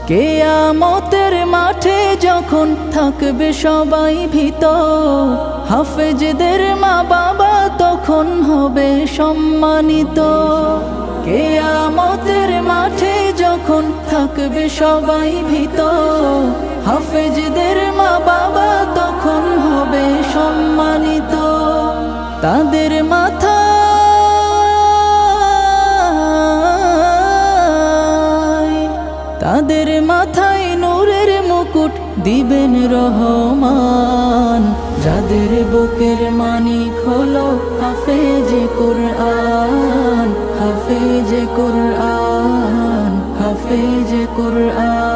কিয়ামতের মাঠে যখন থাকবে সবাই ভীত, হাফেজদের মা বাবা তখন হবে সম্মানিত। কিয়ামতের মাঠে যখন থাকবে সবাই ভীত, হাফেজদের মা বাবা তখন হবে সম্মানিত। তাদের মাথায় নূরের মুকুট দিবেন রহমান, যাদের বুকের মানিক হলো হাফেজে কুরআন, হাফেজে কুরআন, হাফেজে কুরআন।